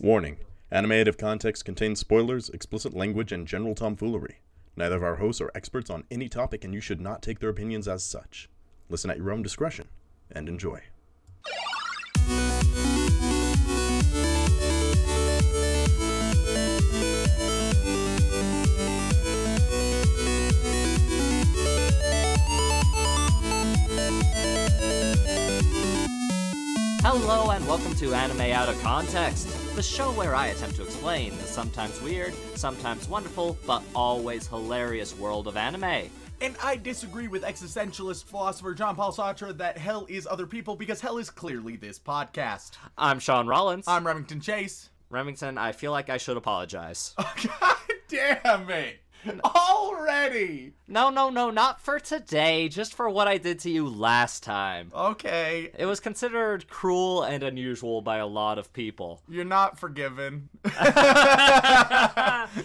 Warning: animated context contains spoilers, explicit language, and general tomfoolery. Neither of our hosts are experts on any topic, and you should not take their opinions as such. Listen at your own discretion, and enjoy. Hello and welcome to Anime Out of Context, the show where I attempt to explain the sometimes weird, sometimes wonderful, but always hilarious world of anime. And I disagree with existentialist philosopher John Paul Sartre that hell is other people because hell is clearly this podcast. I'm Shaun Rollins. I'm Remington Chase. Remington, I feel like I should apologize. Oh, God damn it! Already! No, not for today, just for what I did to you last time. Okay. It was considered cruel and unusual by a lot of people. You're not forgiven.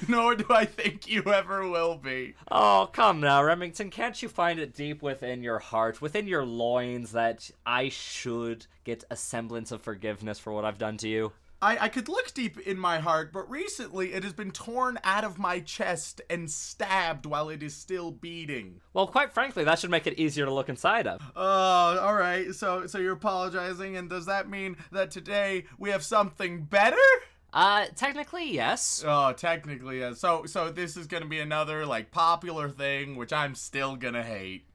Nor do I think you ever will be. Oh, come now, Remington. Can't you find it deep within your heart, within your loins, that I should get a semblance of forgiveness for what I've done to you? I could look deep in my heart, but recently it has been torn out of my chest and stabbed while it is still beating. Well, quite frankly, that should make it easier to look inside of. Oh, alright. So you're apologizing, and does that mean that today we have something better? Technically, yes. Oh, technically, yes. So this is gonna be another, popular thing, which I'm still gonna hate.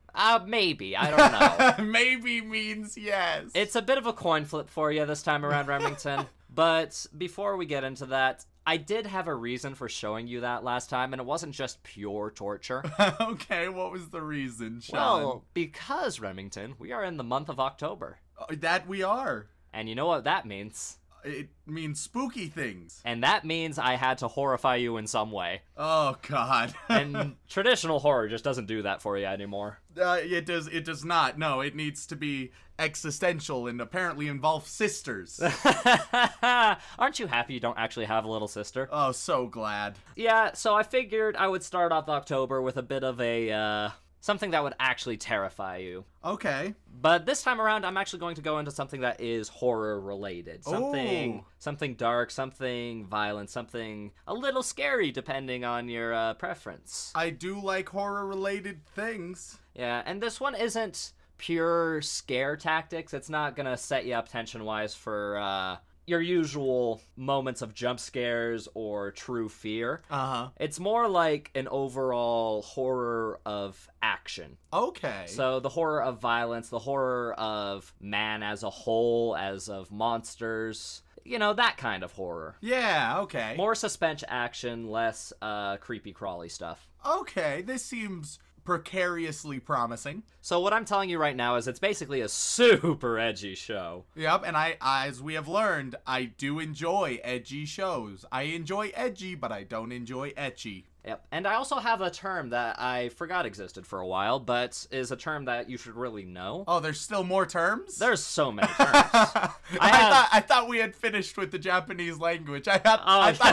Maybe. I don't know. Maybe means yes. It's a bit of a coin flip for you this time around, Remington. But before we get into that, I did have a reason for showing you that last time, and it wasn't just pure torture. Okay, what was the reason, Shaun? Well, because, Remington, we are in the month of October. That we are. And you know what that means? It means spooky things. And that means I had to horrify you in some way. Oh, God. And traditional horror just doesn't do that for you anymore. It does not. No, it needs to be existential and apparently involve sisters. Aren't you happy you don't actually have a little sister? Oh, so glad. Yeah, so I figured I would start off October with a bit of a, something that would actually terrify you. Okay. But this time around, I'm actually going to go into something that is horror-related. Something dark, something violent, something a little scary, depending on your preference. I do like horror-related things. Yeah, and this one isn't pure scare tactics. It's not gonna set you up tension-wise for, your usual moments of jump scares or true fear. Uh-huh. It's more like an overall horror of action. Okay. So the horror of violence, the horror of man as a whole, as of monsters, you know, that kind of horror. Yeah, okay. More suspense action, less creepy crawly stuff. Okay, this seems precariously promising. So what I'm telling you right now is it's basically a super edgy show. Yep, and as we have learned, I do enjoy edgy shows. I enjoy edgy, but I don't enjoy ecchi. Yep, and I also have a term that I forgot existed for a while, but is a term that you should really know. Oh, there's still more terms? There's so many terms. I thought we had finished with the Japanese language. I thought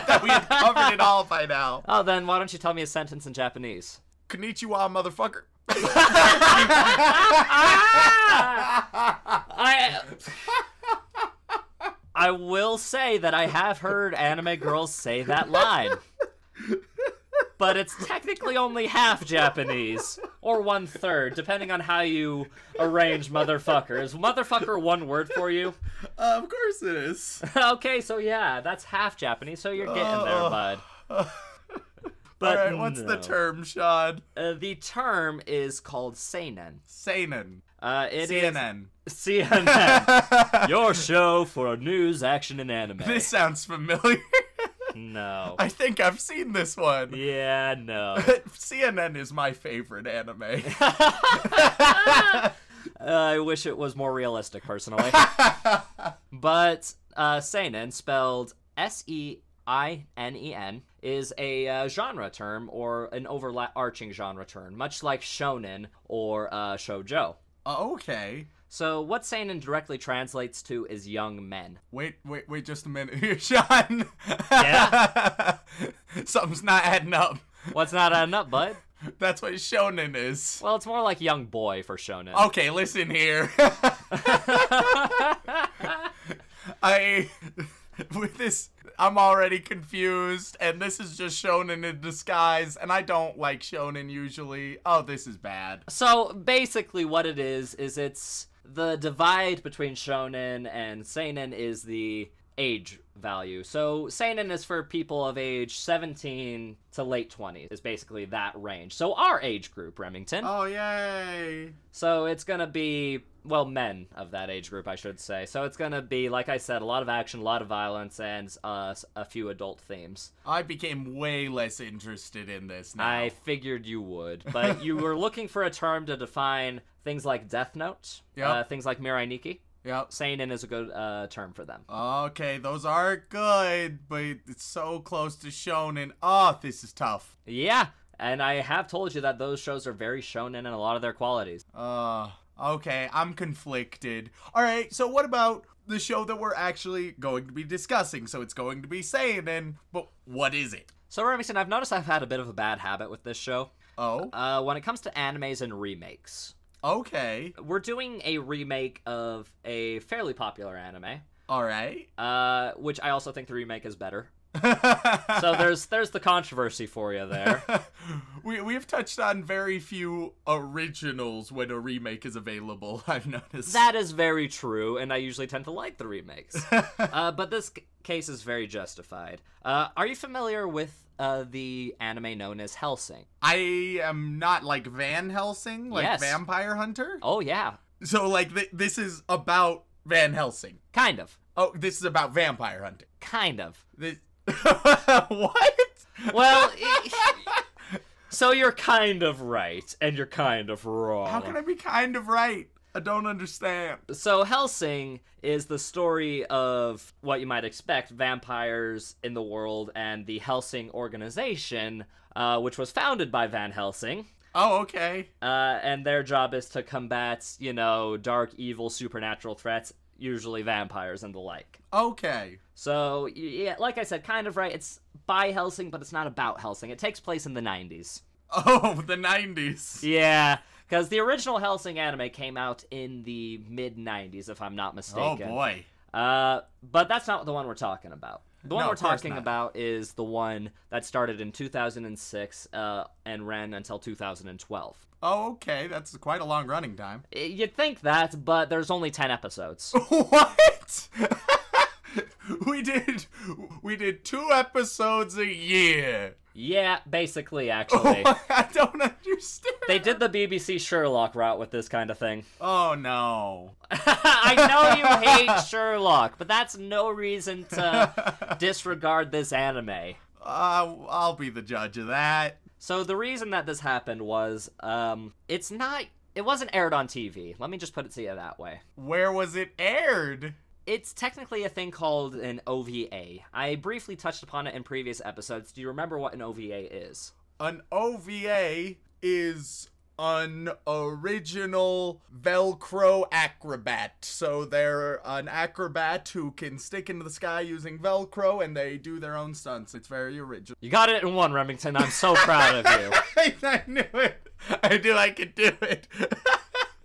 that we had covered it all by now. Oh, then why don't you tell me a sentence in Japanese? Konnichiwa, motherfucker. I will say that I have heard anime girls say that line. But it's technically only half Japanese. Or 1/3, depending on how you arrange motherfucker. Is motherfucker one word for you? Of course it is. Okay, so yeah, that's half Japanese, so you're getting there, bud. But alright, what's the term, Shaun? The term is called seinen. Seinen. It CNN. is CNN. Your show for news, action, and anime. This sounds familiar. No. I think I've seen this one. Yeah, no. CNN is my favorite anime. I wish it was more realistic, personally. But seinen, spelled S-E-I-N-E-N, is a genre term, or an overarching genre term, much like shonen or shoujo. Okay. So what seinen directly translates to is young men. Wait just a minute here, Shaun. Yeah? Something's not adding up. What's not adding up, bud? That's what shonen is. Well, it's more like young boy for shonen. Okay, listen here. With this, I'm already confused, and this is just shonen in disguise, and I don't like shonen usually. Oh, this is bad. So basically what it is it's the divide between shonen and seinen is the age value. So seinen is for people of age 17 to late 20s, is basically that range. So our age group, Remington. Oh, yay. So it's gonna be, well, men of that age group, I should say. So it's gonna be, like I said, a lot of action, a lot of violence, and a few adult themes. I became way less interested in this now. I figured you would, but you were looking for a term to define things like Death Note, things like Mirai Nikki. Yep. Seinen is a good term for them. Okay, those are good, but it's so close to shonen. Oh, this is tough. Yeah, and I have told you that those shows are very shonen in a lot of their qualities. Okay, I'm conflicted. Alright, so what about the show that we're actually going to be discussing? So it's going to be seinen, but what is it? So, Remington, I've noticed I've had a bit of a bad habit with this show. Oh? When it comes to animes and remakes. Okay. We're doing a remake of a fairly popular anime. Alright. Which I also think the remake is better. So there's the controversy for you there. We've touched on very few originals when a remake is available, I've noticed. That is very true, and I usually tend to like the remakes. But this case is very justified. Are you familiar with the anime known as Hellsing? I am not like Van Helsing, like Yes. Vampire Hunter? Oh, yeah. So, like, this is about Van Helsing. Kind of. Oh, this is about vampire hunting. Kind of. This... What? Well, so you're kind of right, and you're kind of wrong. How can I be kind of right? I don't understand. So Hellsing is the story of what you might expect, vampires in the world, and the Hellsing organization, which was founded by Van Helsing. Oh, okay. And their job is to combat, dark, evil, supernatural threats, usually vampires and the like. Okay. So, yeah, like I said, kind of right. It's by Hellsing, but it's not about Hellsing. It takes place in the 90s. Oh, the 90s. Yeah, because the original Hellsing anime came out in the mid-90s, if I'm not mistaken. Oh, boy. But that's not the one we're talking about. The one No, we're of course talking not. about is the one that started in 2006 and ran until 2012. Oh, okay. That's quite a long running time. You'd think that, but there's only 10 episodes. What? We did 2 episodes a year. Yeah, basically, actually. I don't understand. They did the BBC Sherlock route with this kind of thing. Oh, no. I know you hate Sherlock, but that's no reason to disregard this anime. I'll be the judge of that. So the reason that this happened was, it wasn't aired on TV. Let me just put it to you that way. Where was it aired? It's technically a thing called an OVA. I briefly touched upon it in previous episodes. Do you remember what an OVA is? An OVA is an original Velcro acrobat. So they're an acrobat who can stick into the sky using Velcro, and they do their own stunts. It's very original. You got it in one, Remington. I'm so proud of you. I knew it. I knew I could do it.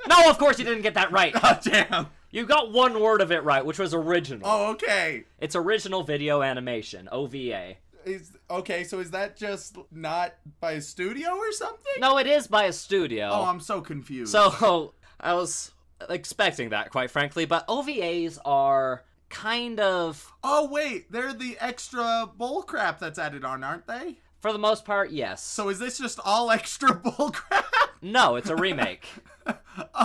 No, of course you didn't get that right. Oh, damn. You got one word of it right, which was original. Oh, okay. It's original video animation, OVA. Okay, so is that just not by a studio or something? No, it is by a studio. Oh, I'm so confused. So, I was expecting that, quite frankly, but OVAs are kind of... Oh, wait, they're the extra bullcrap that's added on, aren't they? For the most part, yes. So is this just all extra bullcrap? No, it's a remake.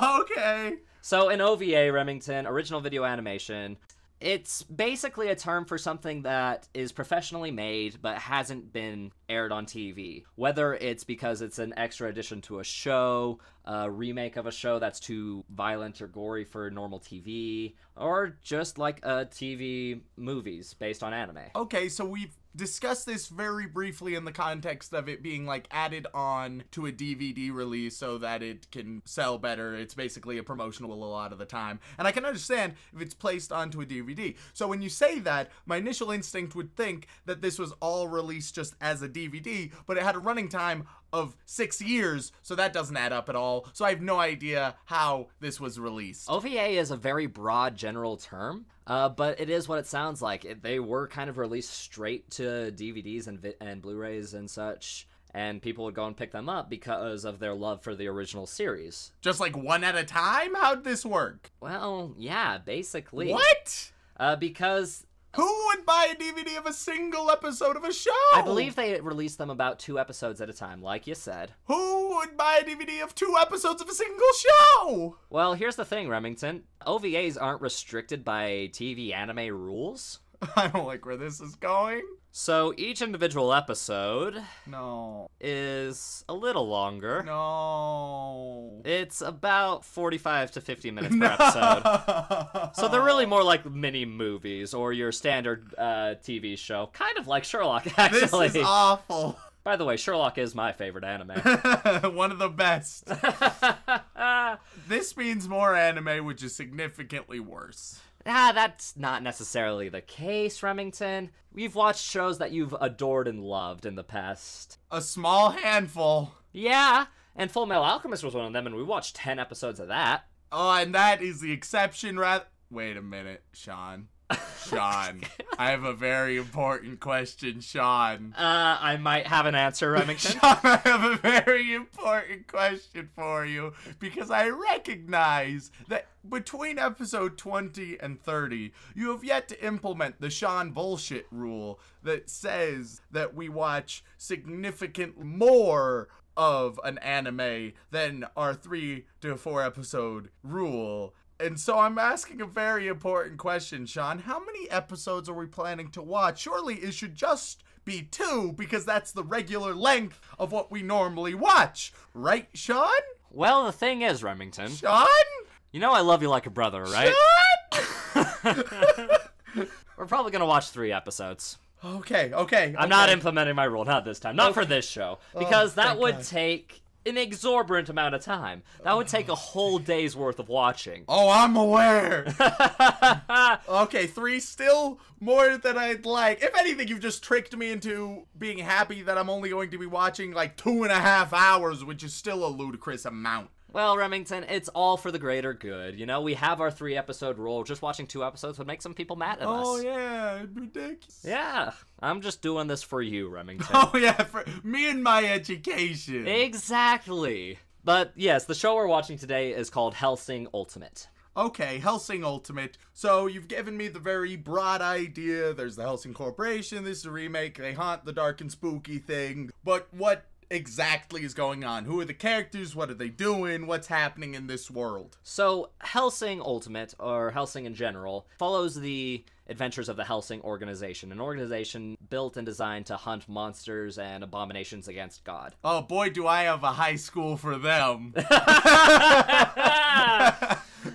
Okay. So in OVA, Remington, original video animation, it's basically a term for something that is professionally made but hasn't been aired on TV. Whether it's because it's an extra addition to a show, a remake of a show that's too violent or gory for normal TV, or just like TV movies based on anime. Okay, so we've discussed this very briefly in the context of it being like added on to a DVD release so that it can sell better. It's basically a promotional a lot of the time. And I can understand if it's placed onto a DVD. So when you say that, my initial instinct would think that this was all released just as a DVD, but it had a running time of 6 years, so that doesn't add up at all. So I have no idea how this was released. OVA is a very broad general term, but it is what it sounds like. They were kind of released straight to DVDs and Blu-rays and such, and people would go and pick them up because of their love for the original series. Just like one at a time? How'd this work? Well, yeah, basically. What? Because... Who would buy a DVD of a single episode of a show? I believe they released them about 2 episodes at a time, like you said. Who would buy a DVD of 2 episodes of a single show? Well, here's the thing, Remington. OVAs aren't restricted by TV anime rules. I don't like where this is going. So each individual episode No. is a little longer. No. It's about 45 to 50 minutes per episode. So they're really more like mini movies or your standard TV show. Kind of like Sherlock, actually. This is awful. By the way, Sherlock is my favorite anime. One of the best. This means more anime, which is significantly worse. That's not necessarily the case, Remington. We've watched shows that you've adored and loved in the past. A small handful. Yeah, and Full Metal Alchemist was one of them, and we watched 10 episodes of that. Oh, and that is the exception, Wait a minute, Shaun. Sean, I have a very important question, Sean. I might have an answer, Remington. Sean, I have a very important question for you, because I recognize that between episode 20 and 30, you have yet to implement the Sean bullshit rule that says that we watch significant more of an anime than our 3 to 4 episode rule. And so I'm asking a very important question, Sean. How many episodes are we planning to watch? Surely it should just be 2, because that's the regular length of what we normally watch. Right, Sean? Well, the thing is, Remington. Sean? You know I love you like a brother, right? Sean? We're probably gonna watch 3 episodes. Okay. I'm not implementing my rule, not this time. Not for this show. Because that would take an exorbitant amount of time. That would take a whole day's worth of watching. Oh, I'm aware. Okay, 3 still more than I'd like. If anything, you've just tricked me into being happy that I'm only going to be watching like 2.5 hours, which is still a ludicrous amount. Well, Remington, it's all for the greater good. You know, we have our 3-episode rule. Just watching 2 episodes would make some people mad at us. Oh, yeah, ridiculous. Yeah, I'm just doing this for you, Remington. Oh, yeah, for me and my education. Exactly. But yes, the show we're watching today is called Hellsing Ultimate. Okay, Hellsing Ultimate. So you've given me the very broad idea. There's the Hellsing Corporation. This is a remake. They haunt the dark and spooky thing. But what exactly is going on? Who are the characters? What are they doing? What's happening in this world? So Hellsing Ultimate, or Hellsing in general, follows the adventures of the Hellsing organization, an organization built and designed to hunt monsters and abominations against God. Oh boy, do I have a high school for them.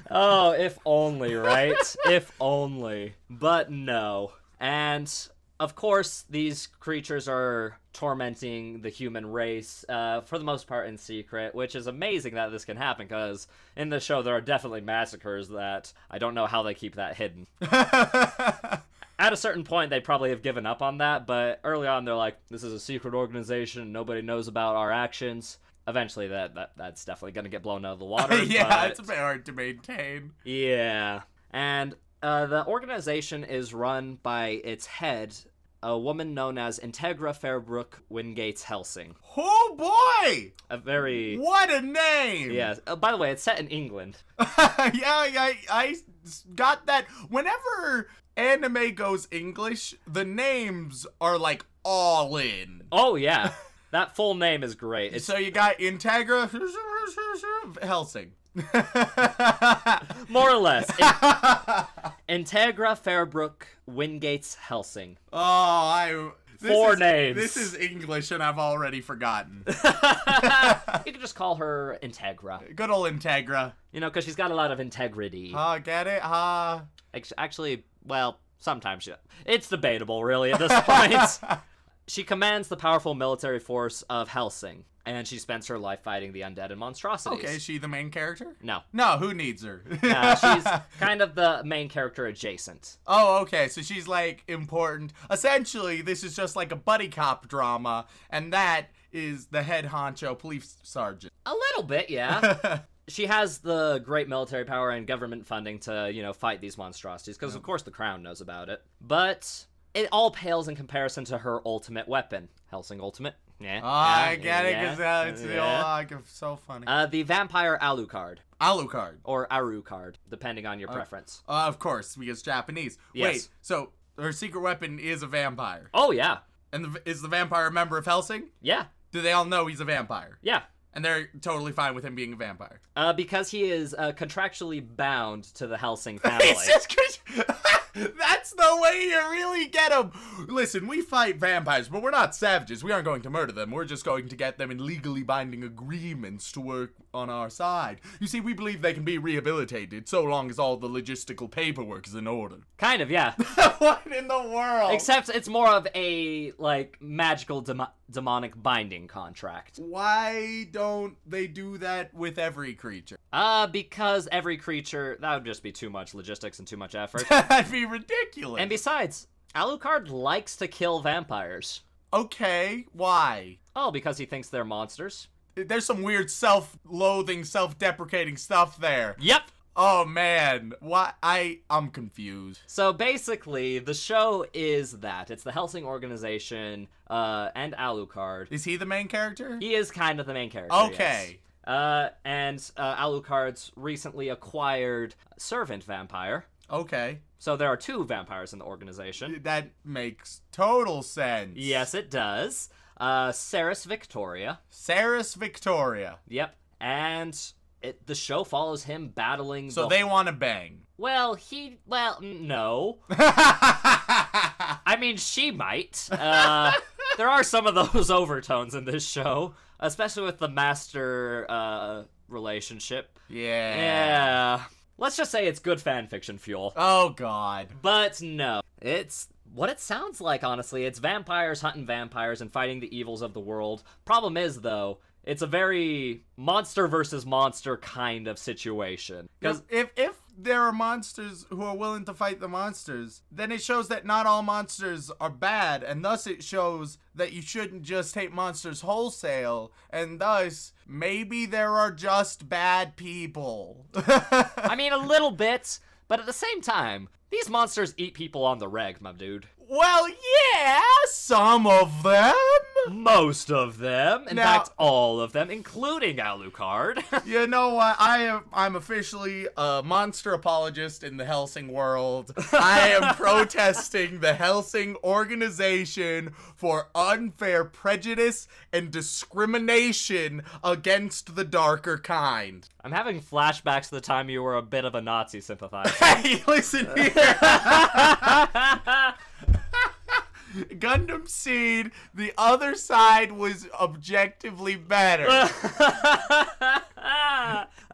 Oh, if only, right? If only. But no. And of course, these creatures are tormenting the human race, for the most part in secret, which is amazing that this can happen, because in the show there are definitely massacres that I don't know how they keep that hidden. At a certain point, they probably have given up on that, but early on they're like, this is a secret organization, nobody knows about our actions. Eventually that's definitely going to get blown out of the water. Yeah, but it's a bit hard to maintain. yeah, and the organization is run by its head, a woman known as Integra Fairbrook Wingates Hellsing. Oh boy! A very... What a name! Yeah. By the way, it's set in England. Yeah, I got that. Whenever anime goes English, the names are like all in. Oh, yeah. That full name is great. So you got Integra Hellsing. More or less. Integra Fairbrook Wingates Hellsing. Oh, Four names. This is English, and I've already forgotten. You could just call her Integra. Good old Integra. You know, because she's got a lot of integrity. Get it? Actually, well, sometimes it's debatable, really, at this point. She commands the powerful military force of Hellsing, and she spends her life fighting the undead and monstrosities. Okay, is she the main character? No. No, who needs her? She's kind of the main character adjacent. Oh, okay, so she's, like, important. Essentially, this is just like a buddy cop drama, and that is the head honcho police sergeant. A little bit, yeah. She has the great military power and government funding to, fight these monstrosities, because of course the Crown knows about it. But it all pales in comparison to her ultimate weapon. Hellsing Ultimate. Yeah. Oh, I get it, because it's the old, so funny. The vampire Alucard. Alucard. Or Arucard, depending on your preference. Of course, because Japanese. Yes. Wait, so her secret weapon is a vampire. Oh, yeah. And is the vampire a member of Hellsing? Yeah. Do they all know he's a vampire? Yeah. And they're totally fine with him being a vampire. Because he is contractually bound to the Hellsing family. It's just that's the way you really get them. Listen, we fight vampires, but we're not savages. We aren't going to murder them. We're just going to get them in legally binding agreements to work on our side. You see, we believe they can be rehabilitated so long as all the logistical paperwork is in order. Kind of, yeah. What in the world? Except it's more of a, magical demonic binding contract. Why don't they do that with every creature? Because every creature, that would just be too much logistics and too much effort. That'd be ridiculous. And besides, Alucard likes to kill vampires. Okay, why? Oh, because he thinks they're monsters. There's some weird self-loathing, self-deprecating stuff there. Yep. Oh, man. Why? I'm confused. So basically, the show is that. It's the Hellsing organization, and Alucard. Is he the main character? He is kind of the main character, Okay. yes. And Alucard's recently acquired servant vampire. Okay. So there are 2 vampires in the organization. That makes total sense. Yes, it does. Ceres Victoria. Ceres Victoria. Yep. And the show follows him battling So they want to bang. Well, no. I mean, she might. There are some of those overtones in this show, especially with the master relationship. Yeah. Yeah. Let's just say it's good fanfiction fuel. Oh, God. But no. It's what it sounds like, honestly. It's vampires hunting vampires and fighting the evils of the world. Problem is, though, it's a very monster versus monster kind of situation. Because if there are monsters who are willing to fight the monsters, then it shows that not all monsters are bad, and thus it shows that you shouldn't just hate monsters wholesale, and thus maybe there are just bad people. I mean, a little bit, but at the same time, these monsters eat people on the reg, my dude. Well, yeah, some of them. Most of them. In Now- fact, all of them, including Alucard. You know what? I'm officially a monster apologist in the Hellsing world. I am protesting the Hellsing organization for unfair prejudice and discrimination against the darker kind. I'm having flashbacks to the time you were a bit of a Nazi sympathizer. Hey, listen here. Gundam Seed, the other side was objectively better.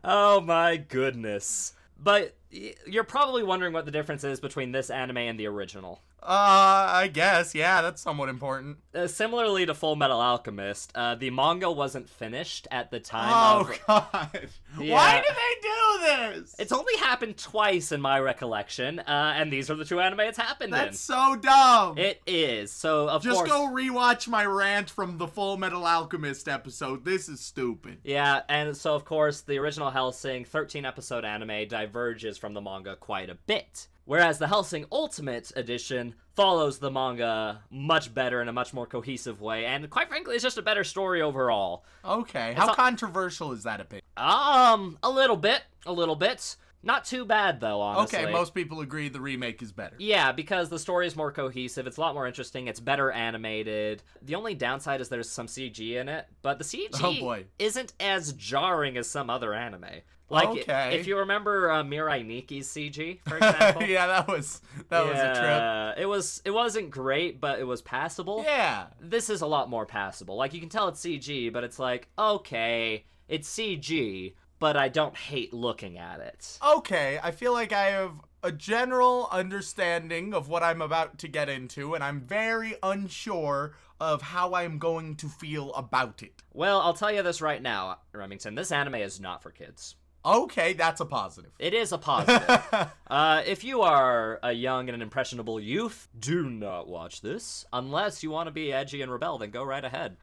Oh my goodness. But you're probably wondering what the difference is between this anime and the original. I guess, yeah, that's somewhat important. Similarly to Full Metal Alchemist, the manga wasn't finished at the time Oh, of... God. Yeah. Why do they do this? It's only happened twice in my recollection, and these are the 2 anime it's happened in. That's so dumb. It is. So, of Just course... go rewatch my rant from the Full Metal Alchemist episode. This is stupid. Yeah, and so, of course, the original Hellsing 13-episode anime diverges from the manga quite a bit. Whereas the Hellsing Ultimate Edition follows the manga much better in a much more cohesive way, and quite frankly, it's just a better story overall. Okay, how controversial is that opinion? A little bit. Not too bad, though, honestly. Okay, most people agree the remake is better. Yeah, because the story is more cohesive, it's a lot more interesting, it's better animated. The only downside is there's some CG in it, but the CG isn't as jarring as some other anime. Like, if you remember Mirai Niki's CG, for example. Yeah, that was a trip. It wasn't great, but it was passable. Yeah. This is a lot more passable. Like, you can tell it's CG, but it's like, okay, it's CG, but I don't hate looking at it. Okay, I feel like I have a general understanding of what I'm about to get into, and I'm very unsure of how I'm going to feel about it. Well, I'll tell you this right now, Remington. This anime is not for kids. Okay, that's a positive. It is a positive. If you are a young and impressionable youth, do not watch this. Unless you want to be edgy and rebel, then go right ahead.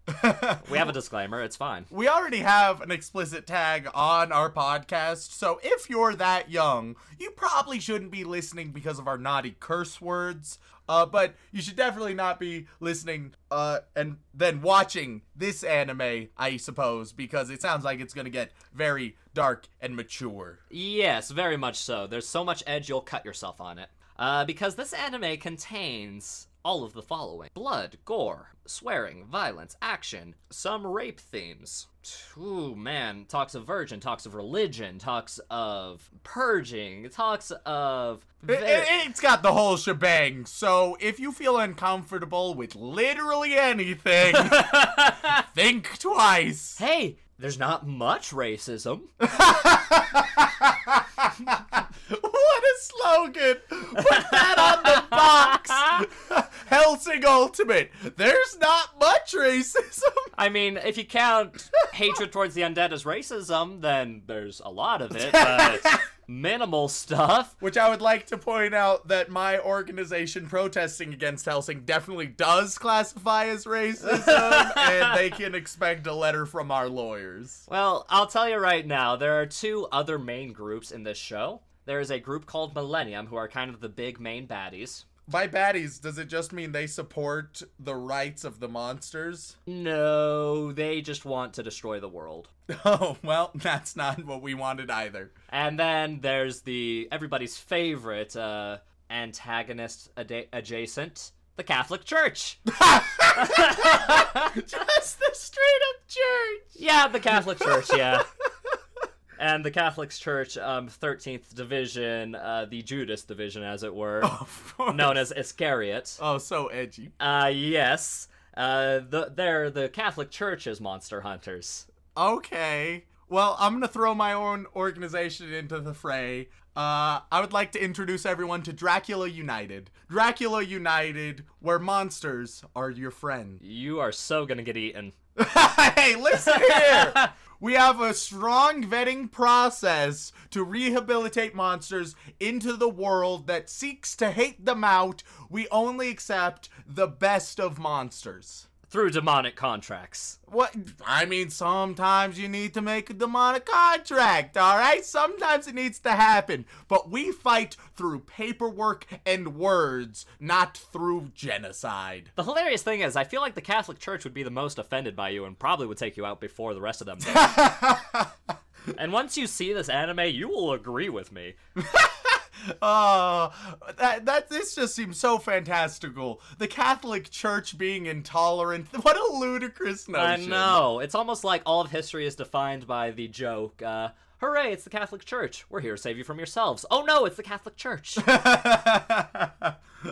We have a disclaimer, it's fine. We already have an explicit tag on our podcast, so if you're that young, you probably shouldn't be listening because of our naughty curse words. But you should definitely not be listening and then watching this anime, I suppose, because it sounds like it's going to get very dark and mature. Yes, very much so. There's so much edge you'll cut yourself on it. Because this anime contains all of the following: blood, gore, swearing, violence, action, some rape themes. Ooh, man. Talks of virgin, talks of religion, talks of purging, talks of... It's got the whole shebang, so if you feel uncomfortable with literally anything, think twice. Hey, there's not much racism. What a slogan! Put that on the box! Hellsing Ultimate. There's not much racism. I mean, if you count hatred towards the undead as racism, then there's a lot of it, but minimal stuff. Which I would like to point out that my organization protesting against Hellsing definitely does classify as racism, and they can expect a letter from our lawyers. Well, I'll tell you right now, there are two other main groups in this show. There is a group called Millennium, who are kind of the big main baddies. By baddies, does it just mean they support the rights of the monsters? No, they just want to destroy the world. Oh, well, that's not what we wanted either. And then there's everybody's favorite antagonist adjacent, the Catholic Church. Just the straight up church. Yeah, the Catholic Church, yeah. And the Catholic Church, 13th Division, the Judas Division, as it were, known as Iscariot. Oh, so edgy. Yes. They're the Catholic Church's monster hunters. Okay. Well, I'm gonna throw my own organization into the fray. I would like to introduce everyone to Dracula United. Dracula United, where monsters are your friend. You are so gonna get eaten. Hey, listen here! We have a strong vetting process to rehabilitate monsters into the world that seeks to hate them out. We only accept the best of monsters. Through demonic contracts. What? I mean, sometimes you need to make a demonic contract, alright? Sometimes it needs to happen. But we fight through paperwork and words, not through genocide. The hilarious thing is, I feel like the Catholic Church would be the most offended by you and probably would take you out before the rest of them did. And once you see this anime, you will agree with me. Oh, this just seems so fantastical. The Catholic Church being intolerant. What a ludicrous notion. I know. It's almost like all of history is defined by the joke, hooray, it's the Catholic Church. We're here to save you from yourselves. Oh no, it's the Catholic Church.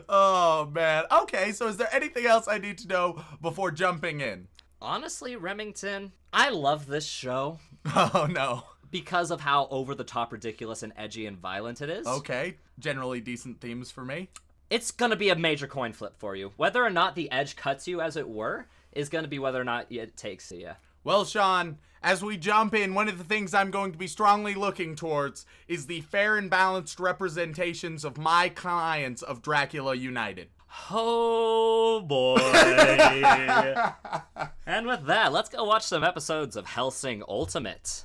Oh, man. Okay, so is there anything else I need to know before jumping in? Honestly, Remington, I love this show. Oh, no. Because of how over-the-top ridiculous and edgy and violent it is. Okay, generally decent themes for me. It's gonna be a major coin flip for you. Whether or not the edge cuts you, as it were, is gonna be whether or not it takes you. Well, Shaun, as we jump in, one of the things I'm going to be strongly looking towards is the fair and balanced representations of my clients of Dracula United. Oh, boy. And with that, let's go watch some episodes of Hellsing Ultimate.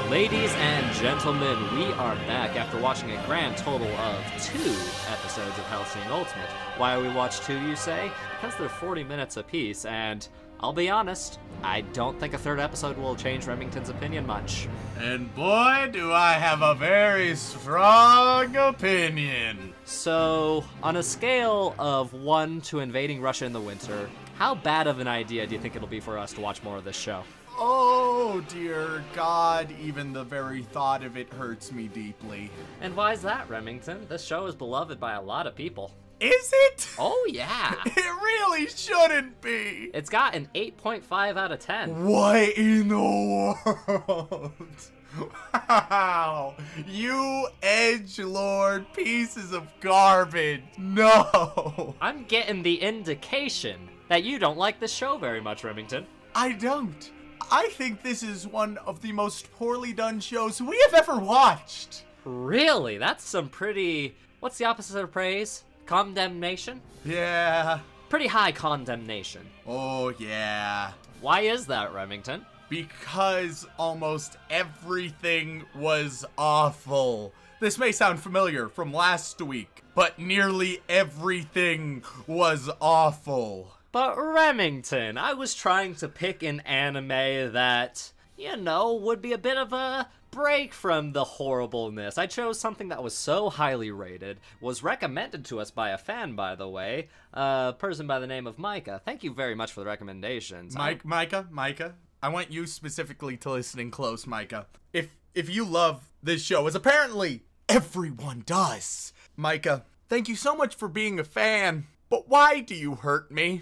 Ladies and gentlemen, we are back after watching a grand total of 2 episodes of Hellsing Ultimate. Why we watch 2, you say? Because they're 40 minutes apiece, and I'll be honest, I don't think a 3rd episode will change Remington's opinion much. And boy, do I have a very strong opinion. So, on a scale of 1 to invading Russia in the winter, how bad of an idea do you think it'll be for us to watch more of this show? Oh, dear God, even the very thought of it hurts me deeply. And why is that, Remington? This show is beloved by a lot of people. Is it? Oh, yeah. It really shouldn't be. It's got an 8.5 out of 10. What in the world? Wow. You edgelord pieces of garbage. No. I'm getting the indication that you don't like the show very much, Remington. I don't. I think this is one of the most poorly done shows we have ever watched. Really? That's some pretty... What's the opposite of praise? Condemnation? Yeah. Pretty high condemnation. Oh, yeah. Why is that, Remington? Because almost everything was awful. This may sound familiar from last week, but nearly everything was awful. But Remington, I was trying to pick an anime that, you know, would be a bit of a break from the horribleness. I chose something that was so highly rated, was recommended to us by a fan, by the way, a person by the name of Micah. Thank you very much for the recommendations. Micah, I want you specifically to listen close, Micah. If you love this show, as apparently everyone does, Micah, thank you so much for being a fan, but why do you hurt me?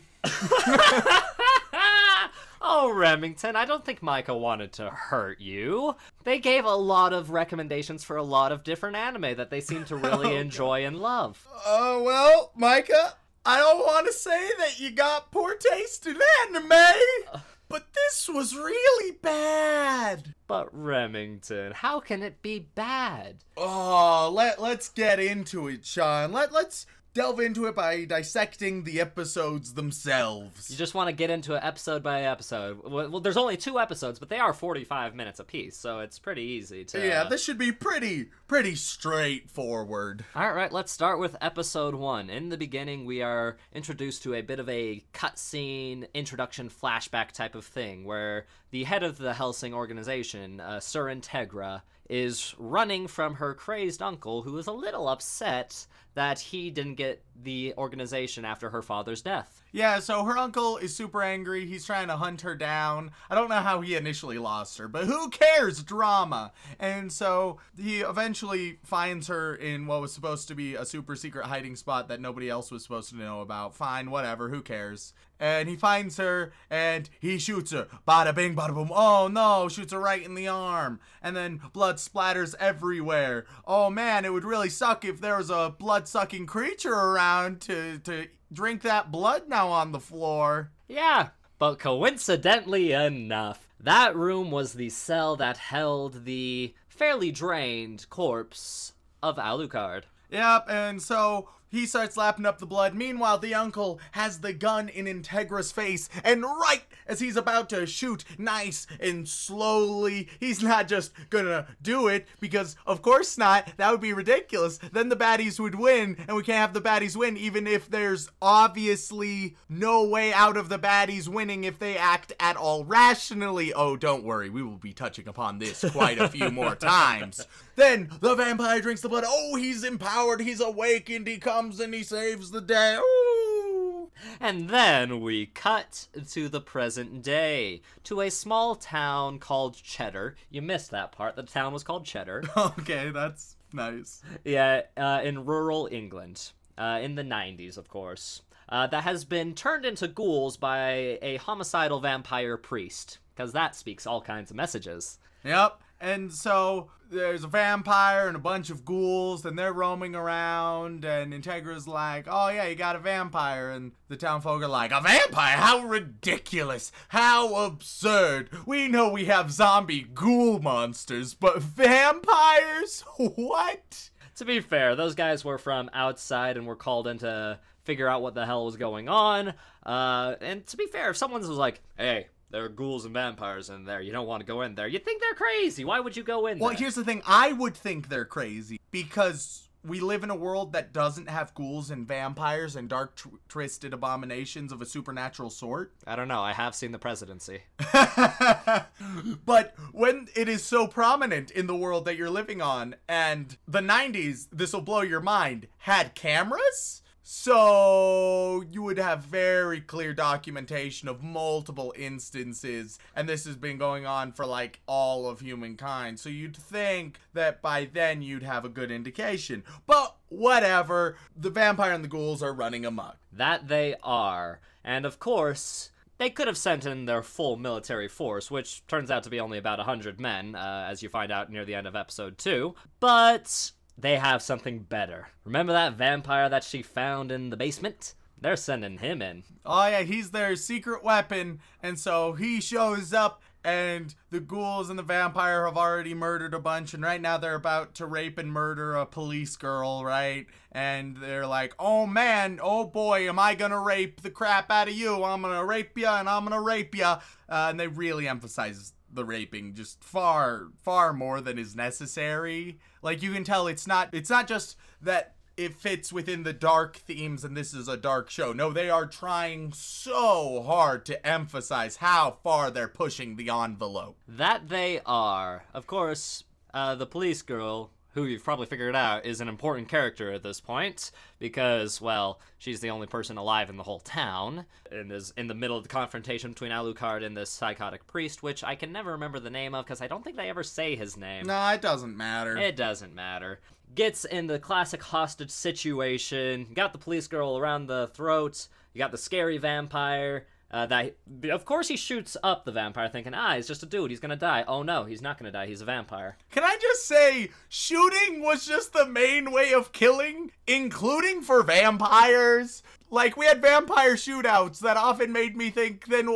Oh, Remington, I don't think Micah wanted to hurt you. They gave a lot of recommendations for a lot of different anime that they seem to really enjoy and love. Well, Micah, I don't want to say that you got poor taste in anime, but this was really bad. But Remington, how can it be bad? Oh, let's get into it, Shaun. Let's delve into it by dissecting the episodes themselves. You just want to get into it episode by episode. Well, there's only 2 episodes, but they are 45 minutes apiece, so it's pretty easy to... Yeah, this should be pretty straightforward. Alright, let's start with episode 1. In the beginning, we are introduced to a bit of a cutscene, introduction, flashback type of thing, where the head of the Hellsing organization, Sir Integra, is running from her crazed uncle, who is a little upset that he didn't get the organization after her father's death. Yeah, so her uncle is super angry. He's trying to hunt her down. I don't know how he initially lost her, but who cares? Drama. And so he eventually finds her in what was supposed to be a super secret hiding spot that nobody else was supposed to know about. Fine, whatever, who cares? And he finds her, and he shoots her. Bada bing, bada boom. Oh no, shoots her right in the arm. And then blood splatters everywhere. Oh man, it would really suck if there was a blood-sucking creature around to drink that blood now on the floor. Yeah, but coincidentally enough, that room was the cell that held the fairly drained corpse of Alucard. Yep, and so he starts lapping up the blood. Meanwhile, the uncle has the gun in Integra's face, and right as he's about to shoot nice and slowly, he's not just gonna do it, because of course not, that would be ridiculous. Then the baddies would win, and we can't have the baddies win, even if there's obviously no way out of the baddies winning if they act at all rationally. Oh, don't worry, we will be touching upon this quite a few more times. Then the vampire drinks the blood. Oh, he's empowered, he's awakened, he comes and he saves the day. Ooh. And then we cut to the present day, to a small town called Cheddar. You missed that part. The town was called Cheddar. Okay, that's nice. Yeah, in rural England, in the 90s, of course. That has been turned into ghouls by a homicidal vampire priest, because that speaks all kinds of messages. Yep, and so there's a vampire and a bunch of ghouls, and they're roaming around, and Integra's like, oh yeah, you got a vampire, and the townfolk are like, a vampire? How ridiculous! How absurd! We know we have zombie ghoul monsters, but vampires? What? To be fair, those guys were from outside and were called in to figure out what the hell was going on, and to be fair, if someone was like, hey, there are ghouls and vampires in there, you don't want to go in there, you'd think they're crazy. Why would you go in there? Well, here's the thing. I would think they're crazy because we live in a world that doesn't have ghouls and vampires and dark, twisted abominations of a supernatural sort. I don't know. I have seen The Presidency. But when it is so prominent in the world that you're living on, and the 90s, this will blow your mind, had cameras? So you would have very clear documentation of multiple instances, and this has been going on for like all of humankind. So you'd think that by then you'd have a good indication. But whatever, the vampire and the ghouls are running amok. That they are. And of course, they could have sent in their full military force, which turns out to be only about 100 men, as you find out near the end of episode 2. But they have something better. Remember that vampire that she found in the basement? They're sending him in. Oh yeah, he's their secret weapon, and so he shows up, and the ghouls and the vampire have already murdered a bunch, and right now they're about to rape and murder a police girl, right? And they're like, oh man, oh boy, am I gonna rape the crap out of you. I'm gonna rape ya, and I'm gonna rape ya. And they really emphasize the raping just far more than is necessary. Like, you can tell it's not just that it fits within the dark themes and this is a dark show. No, they are trying so hard to emphasize how far they're pushing the envelope. That they are. Of course, the police girl, who you've probably figured out is an important character at this point, because, well, she's the only person alive in the whole town, and is in the middle of the confrontation between Alucard and this psychotic priest, which I can never remember the name of, because I don't think they ever say his name. Nah, it doesn't matter. It doesn't matter. Gets in the classic hostage situation, got the police girl around the throat, you got the scary vampire, of course he shoots up the vampire thinking, he's just a dude, he's gonna die. Oh no, he's not gonna die, he's a vampire. Can I just say, shooting was just the main way of killing, including for vampires? Like, we had vampire shootouts that often made me think, then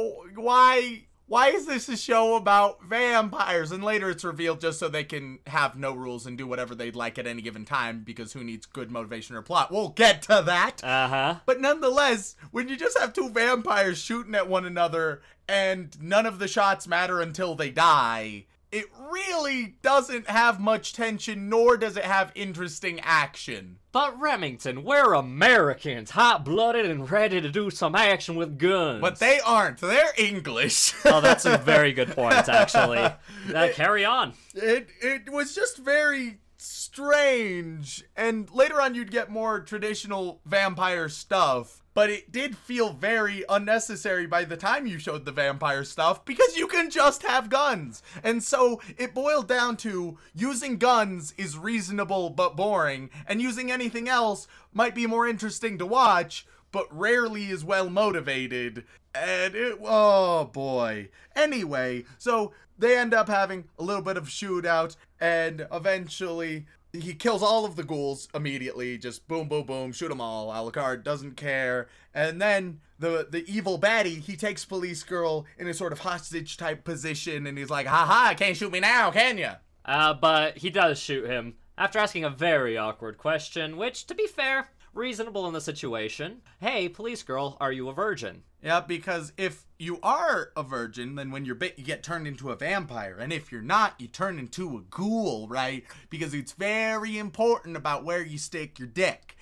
why is this a show about vampires? And later it's revealed just so they can have no rules and do whatever they'd like at any given time, because who needs good motivation or plot? We'll get to that. But nonetheless, when you just have two vampires shooting at one another and none of the shots matter until they die, it really doesn't have much tension, nor does it have interesting action. But Remington, we're Americans, hot-blooded and ready to do some action with guns. But they aren't. They're English. Oh, that's a very good point, actually. Carry on. It was just very strange. And later on, you'd get more traditional vampire stuff. But it did feel very unnecessary by the time you showed the vampire stuff, because you can just have guns. And so it boiled down to using guns is reasonable but boring, and using anything else might be more interesting to watch, but rarely is well motivated. And oh boy. Anyway, so they end up having a little bit of shootout, and eventually he kills all of the ghouls immediately. Just boom, boom, boom, shoot them all. Alucard doesn't care. And then the evil baddie, he takes police girl in a sort of hostage type position, and he's like, haha, can't shoot me now, can ya? But he does shoot him after asking a very awkward question, which, to be fair, reasonable in the situation. Hey, police girl, are you a virgin? Yeah, because if you are a virgin, then when you're bit, you get turned into a vampire. And if you're not, you turn into a ghoul, right? Because it's very important about where you stick your dick.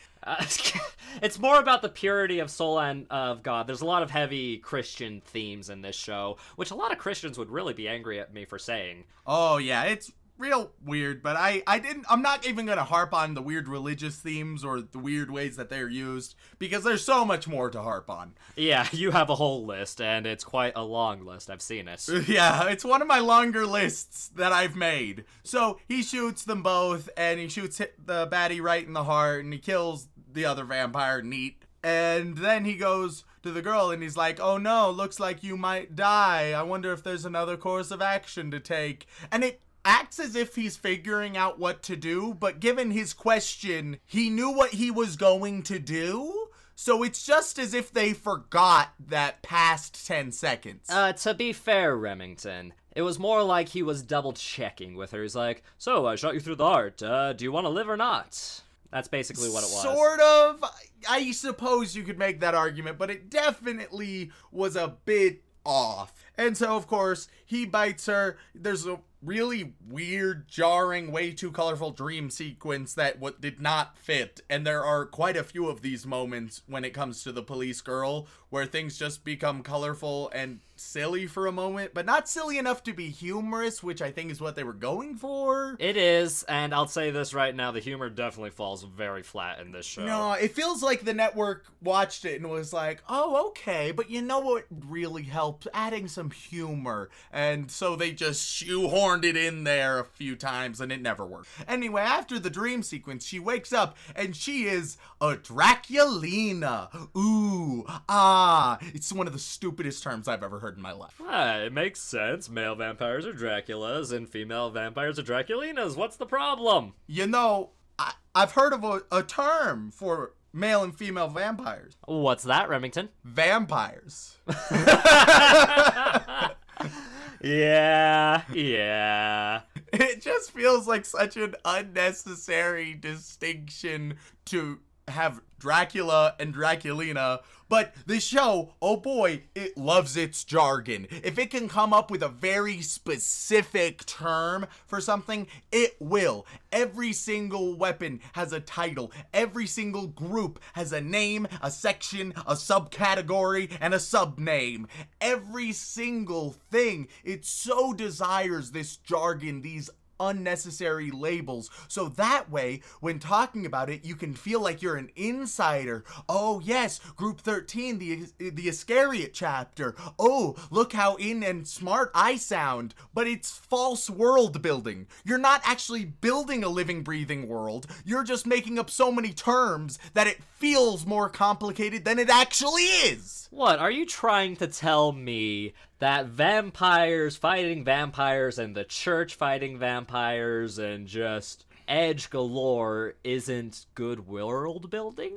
It's more about the purity of soul and of God. There's a lot of heavy Christian themes in this show, which a lot of Christians would really be angry at me for saying. Oh, yeah, it's real weird, but I'm not even gonna harp on the weird religious themes or the weird ways that they're used, because there's so much more to harp on. Yeah, you have a whole list, and it's quite a long list. I've seen it. Yeah, it's one of my longer lists that I've made. So he shoots them both, and he shoots the baddie right in the heart, and he kills the other vampire, neat. And then he goes to the girl and he's like, oh no, looks like you might die. I wonder if there's another course of action to take. And it acts as if he's figuring out what to do, but given his question, he knew what he was going to do. So it's just as if they forgot that past 10 seconds. To be fair, Remington, it was more like he was double-checking with her. He's like, so, I shot you through the heart. Do you want to live or not? That's basically what it was. Sort of. I suppose you could make that argument, but it definitely was a bit off. And so, of course, he bites her. There's a really weird, jarring, way too colorful dream sequence that did not fit. And there are quite a few of these moments when it comes to the police girl where things just become colorful and silly for a moment, but not silly enough to be humorous, which I think is what they were going for. It is, and I'll say this right now, the humor definitely falls very flat in this show. No, it feels like the network watched it and was like, oh, okay, but you know what really helped? Adding some humor. And so they just shoehorned it in there a few times and it never worked. Anyway, after the dream sequence, she wakes up and she is a Draculina. Ooh, it's one of the stupidest terms I've ever heard in my life. It makes sense. Male vampires are Draculas and female vampires are Draculinas. What's the problem? You know, I've heard of a term for male and female vampires. What's that, Remington? Vampires. Yeah. It just feels like such an unnecessary distinction to have Dracula and Draculina, but the show, oh boy, it loves its jargon. If it can come up with a very specific term for something, it will. Every single weapon has a title. Every single group has a name, a section, a subcategory, and a subname. Every single thing, it so desires this jargon, these unnecessary labels, so that way when talking about it you can feel like you're an insider. Oh yes, group 13, the Iscariot chapter. Oh, look how in and smart I sound. But it's false world building. You're not actually building a living, breathing world. You're just making up so many terms that it feels more complicated than it actually is. What, are you trying to tell me that vampires fighting vampires and the church fighting vampires and just edge galore isn't good world building?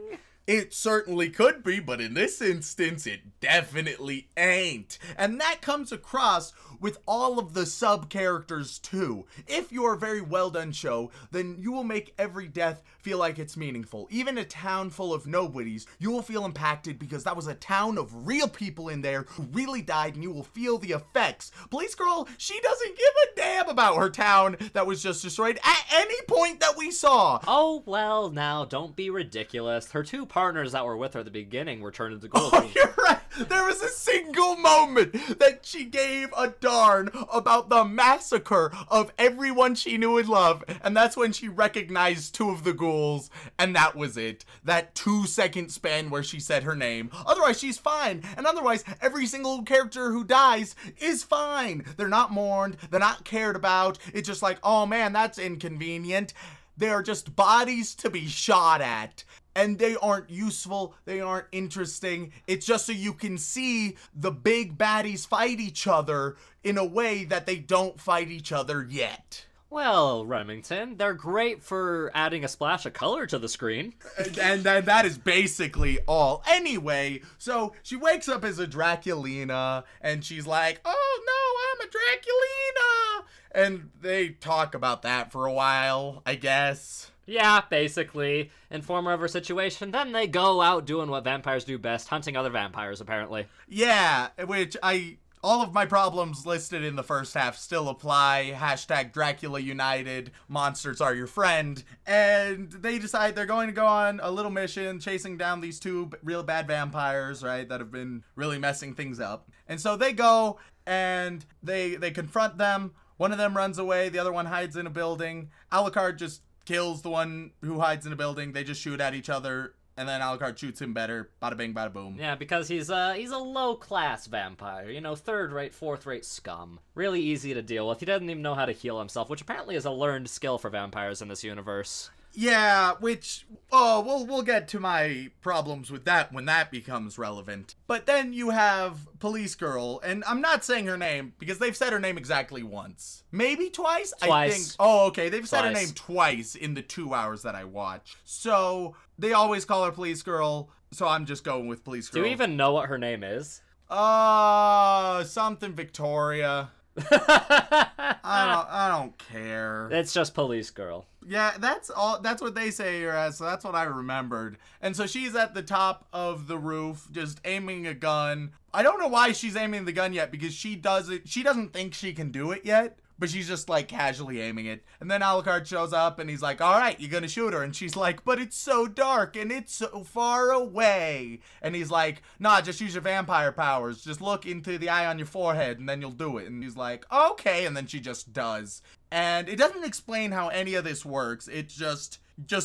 It certainly could be, but in this instance, it definitely ain't. And that comes across with all of the sub-characters too. If you're a very well done show, then you will make every death feel like it's meaningful. Even a town full of nobodies, you will feel impacted because that was a town of real people in there who really died, and you will feel the effects. Police Girl, she doesn't give a damn about her town that was just destroyed at any point that we saw. Oh, well, now, don't be ridiculous. Her two partners that were with her at the beginning were turned into ghouls. Oh, you're right. There was a single moment that she gave a darn about the massacre of everyone she knew and loved, and that's when she recognized two of the ghouls, and that was it. That 2-second span where she said her name. Otherwise, she's fine, and otherwise, every single character who dies is fine. They're not mourned, they're not cared about. It's just like, oh man, that's inconvenient. They are just bodies to be shot at. And they aren't useful, they aren't interesting. It's just so you can see the big baddies fight each other in a way that they don't fight each other yet. Well, Remington, they're great for adding a splash of color to the screen. And that is basically all. Anyway, so she wakes up as a Draculina, and she's like, oh no, I'm a Draculina! And they talk about that for a while, I guess. Yeah, basically. Inform her of her situation, then they go out doing what vampires do best, hunting other vampires, apparently. Yeah, which all of my problems listed in the first half still apply. Hashtag Dracula United, monsters are your friend. And they decide they're going to go on a little mission chasing down these two real bad vampires, right, that have been really messing things up. And so they go and they confront them. One of them runs away, the other one hides in a building. Alucard just kills the one who hides in a building. They just shoot at each other, and then Alucard shoots him better. Bada bing, bada boom. Yeah, because he's a low-class vampire. You know, third-rate, fourth-rate scum. Really easy to deal with. He doesn't even know how to heal himself, which apparently is a learned skill for vampires in this universe. Yeah, which, we'll get to my problems with that when that becomes relevant. But then you have Police Girl, and I'm not saying her name, because they've said her name exactly once. Maybe twice? Twice. I think. Oh, okay, they've said her Twice. name twice in the 2 hours that I watched. So, they always call her Police Girl, so I'm just going with Police Girl. Do you even know what her name is? Something Victoria. I don't care. It's just police girl. Yeah, that's what they say her as, so that's what I remembered. And so she's at the top of the roof, just aiming a gun. I don't know why she's aiming the gun yet, because she doesn't think she can do it yet. But she's just, like, casually aiming it. And then Alucard shows up, and he's like, all right, you're gonna shoot her. And she's like, but it's so dark, and it's so far away. And he's like, nah, just use your vampire powers. Just look into the eye on your forehead, and then you'll do it. And he's like, okay. And then she just does. And it doesn't explain how any of this works. It's just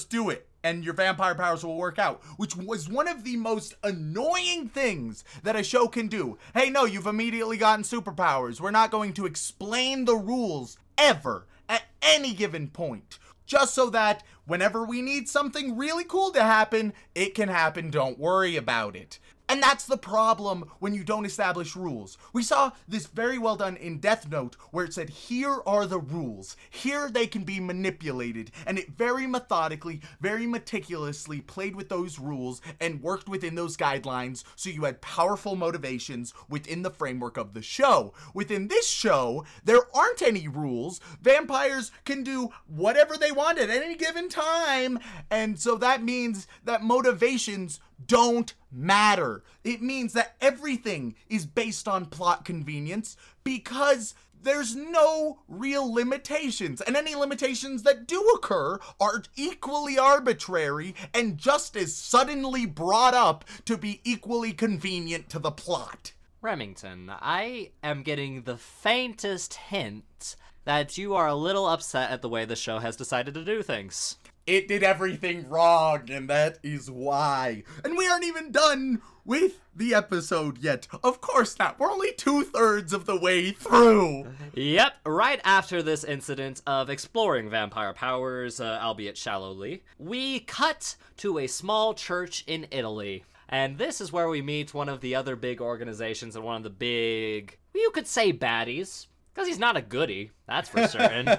do it, and your vampire powers will work out, which was one of the most annoying things that a show can do. Hey, no, you've immediately gotten superpowers. We're not going to explain the rules ever at any given point, just so that whenever we need something really cool to happen, it can happen. Don't worry about it. And that's the problem when you don't establish rules. We saw this very well done in Death Note, where it said, here are the rules. Here they can be manipulated. And it very methodically, very meticulously played with those rules and worked within those guidelines, so you had powerful motivations within the framework of the show. Within this show, there aren't any rules. Vampires can do whatever they want at any given time. And so that means that motivations don't matter. It means that everything is based on plot convenience, because there's no real limitations, and any limitations that do occur are equally arbitrary and just as suddenly brought up to be equally convenient to the plot. Remington, I am getting the faintest hint that you are a little upset at the way the show has decided to do things. It did everything wrong, and that is why. And we aren't even done with the episode yet. Of course not. We're only 2/3 of the way through. Yep, right after this incident of exploring vampire powers, albeit shallowly, we cut to a small church in Italy. And this is where we meet one of the other big organizations and one of the big, you could say, baddies. Because he's not a goodie, that's for certain.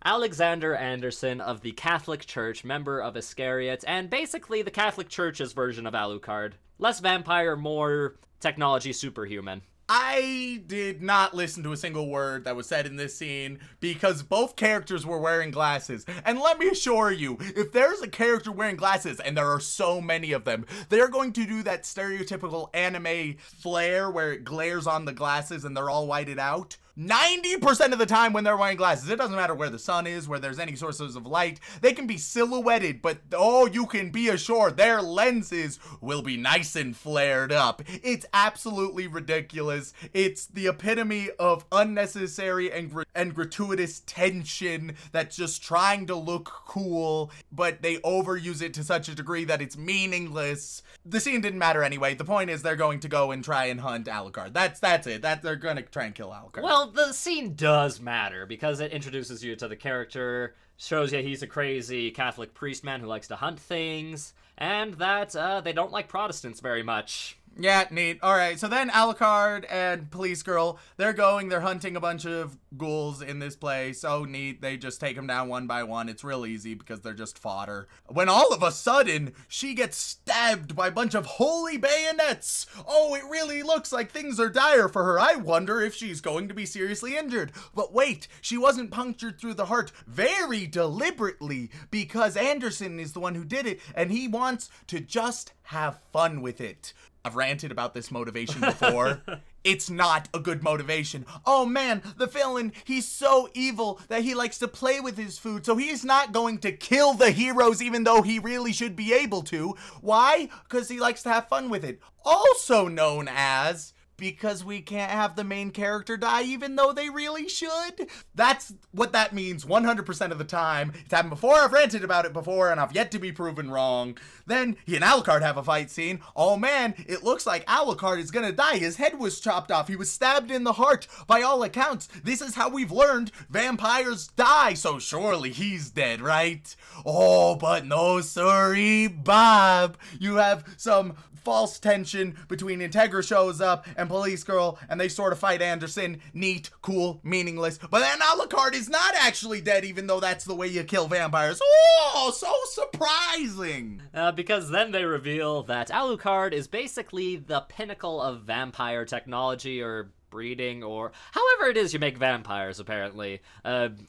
Alexander Anderson of the Catholic Church, member of Iscariot, and basically the Catholic Church's version of Alucard. Less vampire, more technology superhuman. I did not listen to a single word that was said in this scene because both characters were wearing glasses. And let me assure you, if there's a character wearing glasses, and there are so many of them, they're going to do that stereotypical anime flare where it glares on the glasses and they're all whited out. 90% of the time when they're wearing glasses, it doesn't matter where the sun is, where there's any sources of light, they can be silhouetted, but oh, you can be assured their lenses will be nice and flared up. It's absolutely ridiculous. It's the epitome of unnecessary and gratuitous tension that's just trying to look cool, but they overuse it to such a degree that it's meaningless. The scene didn't matter anyway. The point is they're going to go and try and hunt Alucard. That's it. They're going to try and kill Alucard. Well, the scene does matter because it introduces you to the character, shows you he's a crazy Catholic priest man who likes to hunt things, and that they don't like Protestants very much. Yeah, neat. Alright, so then Alucard and Police Girl, they're hunting a bunch of ghouls in this place. So neat, they just take them down one by one. It's real easy because they're just fodder. When all of a sudden, she gets stabbed by a bunch of holy bayonets. Oh, it really looks like things are dire for her. I wonder if she's going to be seriously injured. But wait, she wasn't punctured through the heart very deliberately because Anderson is the one who did it, and he wants to just have fun with it. I've ranted about this motivation before. It's not a good motivation. Oh man, the villain, he's so evil that he likes to play with his food, so he's not going to kill the heroes even though he really should be able to. Why? Because he likes to have fun with it. Also known as... because we can't have the main character die even though they really should. That's what that means 100% of the time. It's happened before, I've ranted about it before, and I've yet to be proven wrong. Then he and Alucard have a fight scene. Oh man, it looks like Alucard is gonna die. His head was chopped off. He was stabbed in the heart. By all accounts, this is how we've learned vampires die, so surely he's dead, right? Oh, but no sorry, Bob. You have some false tension between Integra shows up and Police Girl, and they sort of fight Anderson. Neat, cool, meaningless. But then Alucard is not actually dead, even though that's the way you kill vampires. Oh, so surprising. Because then they reveal that Alucard is basically the pinnacle of vampire technology, or breeding or however it is you make vampires, apparently.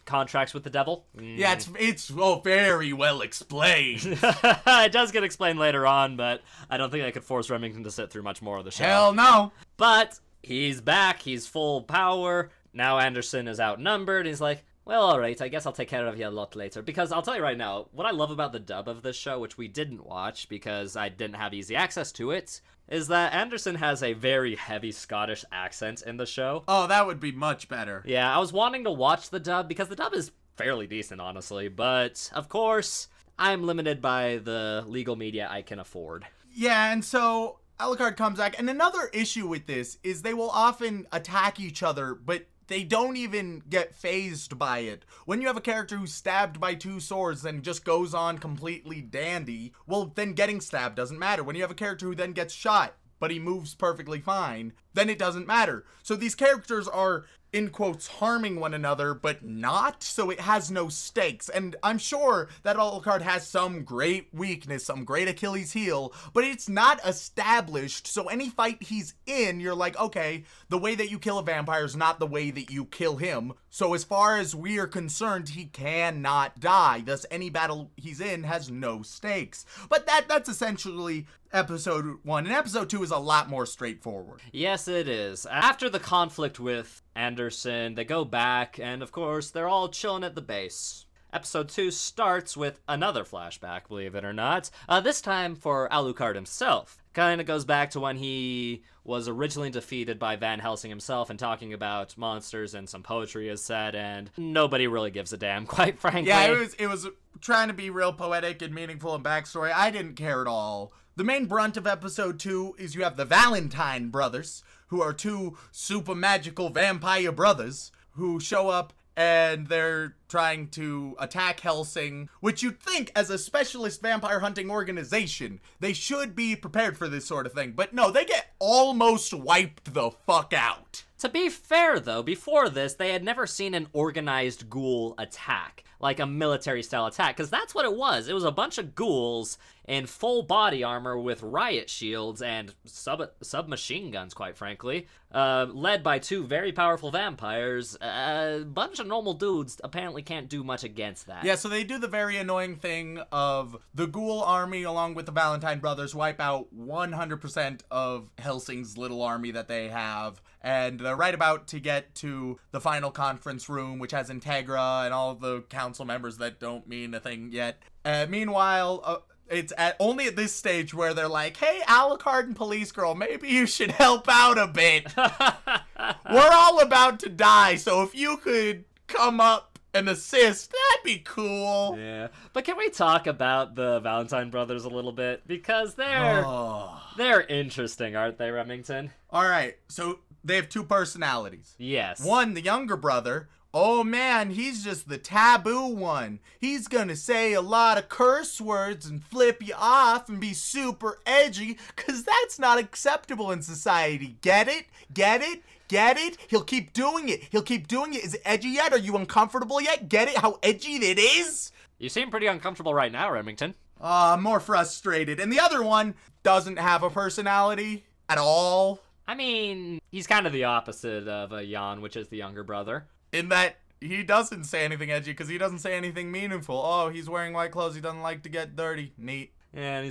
Contracts with the devil. Yeah, it's very well explained. It does get explained later on, but I don't think I could force Remington to sit through much more of the show. Hell no. But he's back. He's full power. Now Anderson is outnumbered. He's like, well, alright, I guess I'll take care of you a lot later. Because I'll tell you right now, what I love about the dub of this show, which we didn't watch because I didn't have easy access to it, is that Anderson has a very heavy Scottish accent in the show. Oh, that would be much better. Yeah, I was wanting to watch the dub because the dub is fairly decent, honestly. But, of course, I'm limited by the legal media I can afford. Yeah, and so Alucard comes back. And another issue with this is they will often attack each other, but they don't even get phased by it. When you have a character who's stabbed by 2 swords and just goes on completely dandy, well, then getting stabbed doesn't matter. When you have a character who then gets shot, but he moves perfectly fine, then it doesn't matter. So these characters are, in quotes, harming one another, but not, so it has no stakes. And I'm sure that Alucard has some great weakness, some great Achilles heel, but it's not established, so any fight he's in, you're like, okay, the way that you kill a vampire is not the way that you kill him, so as far as we are concerned, he cannot die, thus any battle he's in has no stakes. But that's essentially episode 1, and episode 2 is a lot more straightforward. Yes, it is. After the conflict with Anderson, they go back, and of course, they're all chilling at the base. Episode 2 starts with another flashback, believe it or not. This time for Alucard himself. Kinda goes back to when he was originally defeated by Van Helsing himself and talking about monsters and some poetry is said, and nobody really gives a damn, quite frankly. Yeah, it was trying to be real poetic and meaningful in backstory. I didn't care at all. The main brunt of episode 2 is you have the Valentine Brothers, who are 2 super magical vampire brothers who show up and they're trying to attack Hellsing, which you'd think as a specialist vampire hunting organization, they should be prepared for this sort of thing. But no, they get almost wiped the fuck out. To be fair, though, before this, they had never seen an organized ghoul attack, like a military-style attack, because that's what it was. It was a bunch of ghouls in full body armor with riot shields and submachine guns, quite frankly, led by 2 very powerful vampires. A bunch of normal dudes apparently can't do much against that. Yeah, so they do the very annoying thing of the ghoul army, along with the Valentine Brothers, wipe out 100% of Helsing's little army that they have, and they're right about to get to the final conference room, which has Integra and all the council members that don't mean a thing yet. Meanwhile, it's only at this stage where they're like, hey, Alucard and Police Girl, maybe you should help out a bit. We're all about to die, so if you could come up and assist, that'd be cool. Yeah, but can we talk about the Valentine Brothers a little bit? Because they're interesting, aren't they, Remington? All right, so they have 2 personalities. Yes. One, the younger brother. Oh man, he's just the taboo one. He's gonna say a lot of curse words and flip you off and be super edgy, cause that's not acceptable in society. Get it? Get it? Get it? He'll keep doing it. He'll keep doing it. Is it edgy yet? Are you uncomfortable yet? Get it? How edgy it is? You seem pretty uncomfortable right now, Remington. More frustrated. And the other one doesn't have a personality at all. I mean, he's kind of the opposite of Jan, which is the younger brother. In that he doesn't say anything edgy because he doesn't say anything meaningful. Oh, he's wearing white clothes. He doesn't like to get dirty. Neat. And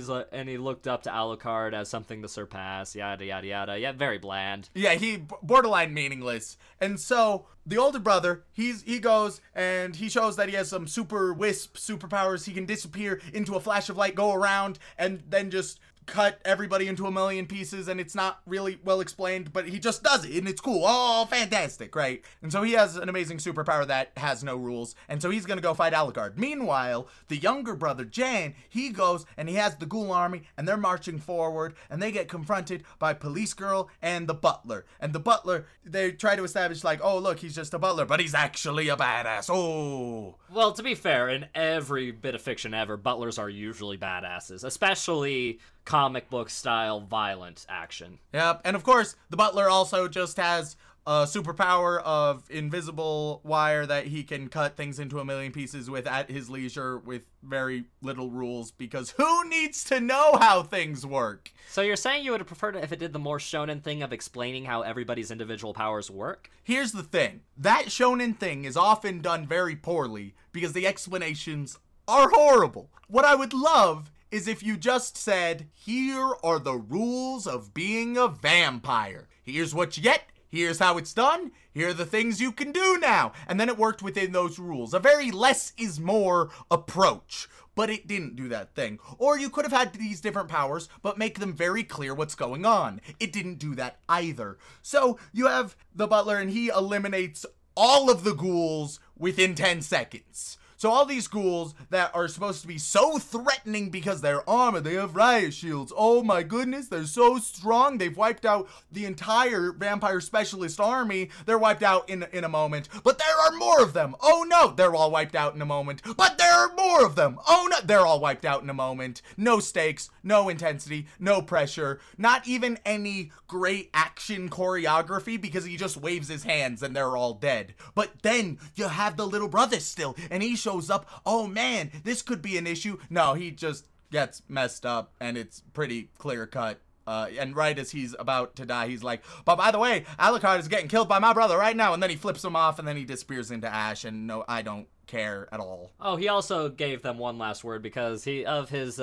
he looked up to Alucard as something to surpass. Yada yada yada. Yeah, very bland. Yeah, he borderline meaningless. And so the older brother, he goes and he shows that he has some super wisp superpowers. He can disappear into a flash of light, go around, and then just cut everybody into a million pieces, and it's not really well explained, but he just does it, and it's cool. Oh, fantastic, right? And so he has an amazing superpower that has no rules, and so he's gonna go fight Alucard. Meanwhile, the younger brother, Jan, he goes, and he has the ghoul army, and they're marching forward, and they get confronted by Police Girl and the butler. And the butler, they try to establish, like, oh, look, he's just a butler, but he's actually a badass. Oh. Well, to be fair, in every bit of fiction ever, butlers are usually badasses, especially comic book style violent action. Yep, and of course, the butler also just has a superpower of invisible wire that he can cut things into a million pieces with at his leisure with very little rules, because who needs to know how things work? So you're saying you would have preferred it if it did the more shonen thing of explaining how everybody's individual powers work? Here's the thing. That shonen thing is often done very poorly because the explanations are horrible. What I would love is if you just said, here are the rules of being a vampire. Here's what you get. Here's how it's done. Here are the things you can do now. And then it worked within those rules. A very less is more approach. But it didn't do that thing. Or you could have had these different powers, but make them very clear what's going on. It didn't do that either. So you have the butler and he eliminates all of the ghouls within 10 seconds. So all these ghouls that are supposed to be so threatening because they're armored, they have riot shields. Oh my goodness, they're so strong. They've wiped out the entire vampire specialist army. They're wiped out in a moment. But there are more of them. Oh no, they're all wiped out in a moment. But there are more of them. Oh no, they're all wiped out in a moment. No stakes, no intensity, no pressure. Not even any great action choreography because he just waves his hands and they're all dead. But then you have the little brother still, and he shows up. Oh man, this could be an issue. No, he just gets messed up and it's pretty clear cut. And right as he's about to die, he's like, but by the way, Alucard is getting killed by my brother right now. And then he flips him off and then he disappears into ash, and no, I don't care at all. Oh, he also gave them one last word because of his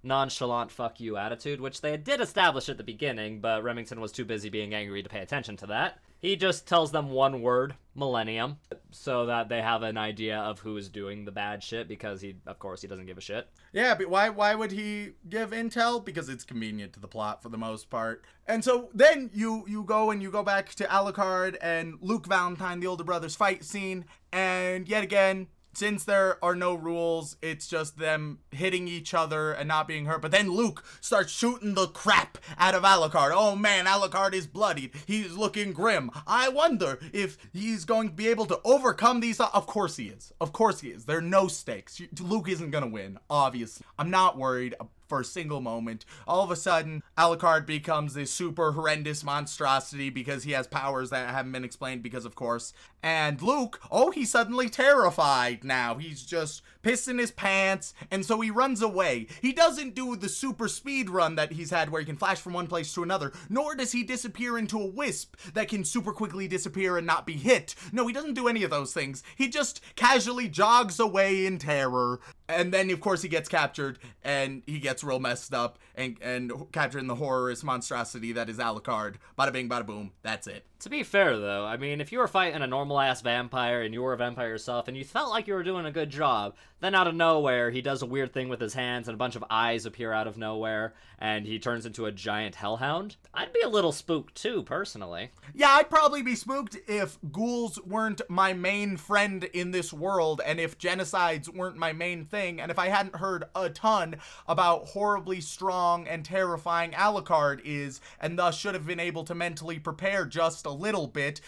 nonchalant fuck you attitude, which they did establish at the beginning, but Remington was too busy being angry to pay attention to that. He just tells them one word, millennium, so that they have an idea of who is doing the bad shit, because of course he doesn't give a shit. Yeah, but why would he give intel? Because it's convenient to the plot for the most part. And so then you go back to Alucard and Luke Valentine, the older brother's fight scene, and yet again, since there are no rules, it's just them hitting each other and not being hurt. But then Luke starts shooting the crap out of Alucard. Oh man, Alucard is bloodied. He's looking grim. I wonder if he's going to be able to overcome these. Of course he is. Of course he is. There are no stakes. Luke isn't going to win, obviously. I'm not worried for a single moment. All of a sudden, Alucard becomes this super horrendous monstrosity because he has powers that haven't been explained, because of course. And Luke, oh, he's suddenly terrified now. He's just pissing his pants, and so he runs away. He doesn't do the super speed run that he's had where he can flash from one place to another, nor does he disappear into a wisp that can super quickly disappear and not be hit. No, he doesn't do any of those things. He just casually jogs away in terror. And then, of course, he gets captured, and he gets real messed up, and captured in the horrorous monstrosity that is Alucard. Bada bing, bada boom. That's it. To be fair, though, I mean, if you were fighting a normal-ass vampire, and you were a vampire yourself, and you felt like you were doing a good job, then out of nowhere, he does a weird thing with his hands, and a bunch of eyes appear out of nowhere, and he turns into a giant hellhound, I'd be a little spooked, too, personally. Yeah, I'd probably be spooked if ghouls weren't my main friend in this world, and if genocides weren't my main thing, and if I hadn't heard a ton about horribly strong and terrifying Alucard is, and thus should have been able to mentally prepare just a little bit,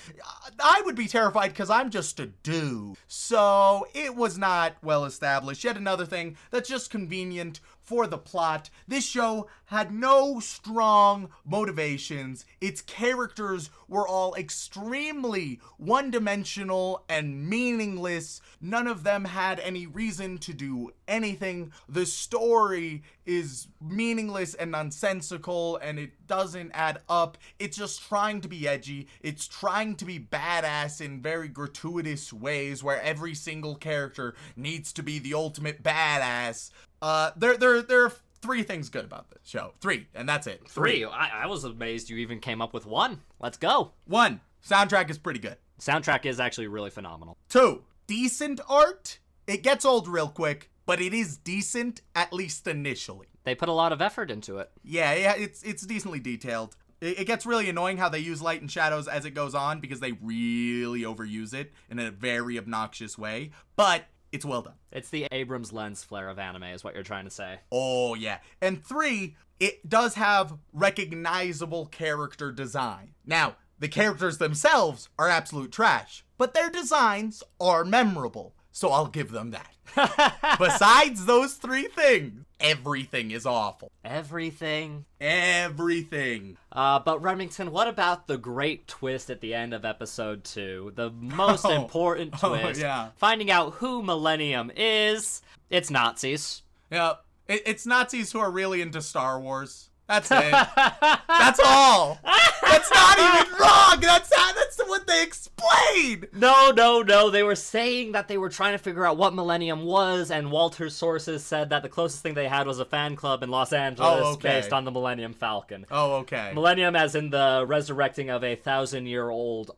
I would be terrified because I'm just a dude. So it was not well established. Yet another thing that's just convenient for the plot. This show had no strong motivations. Its characters were all extremely one-dimensional and meaningless. None of them had any reason to do anything. The story is meaningless and nonsensical, and it doesn't add up. It's just trying to be edgy. It's trying to be badass in very gratuitous ways where every single character needs to be the ultimate badass. There are three things good about this show. Three, and that's it. Three? I was amazed you even came up with one. Let's go. 1, soundtrack is pretty good. Soundtrack is actually really phenomenal. 2, decent art. It gets old real quick, but it is decent, at least initially. They put a lot of effort into it. Yeah, it's decently detailed. It gets really annoying how they use light and shadows as it goes on, because they really overuse it in a very obnoxious way, but it's well done. It's the Abrams lens flare of anime is what you're trying to say. Oh, yeah. And 3, it does have recognizable character design. Now, the characters themselves are absolute trash, but their designs are memorable. so I'll give them that. Besides those three things, everything is awful. Everything? Everything. But Remington, what about the great twist at the end of episode 2? The most important twist. Yeah. Finding out who Millennium is. It's Nazis. Yeah. It's Nazis who are really into Star Wars. That's it. That's all. That's not even wrong. That's what they explained. No. They were saying that they were trying to figure out what Millennium was, and Walter's sources said that the closest thing they had was a fan club in Los Angeles based on the Millennium Falcon. Oh, okay. Millennium as in the resurrecting of a 1,000-year-old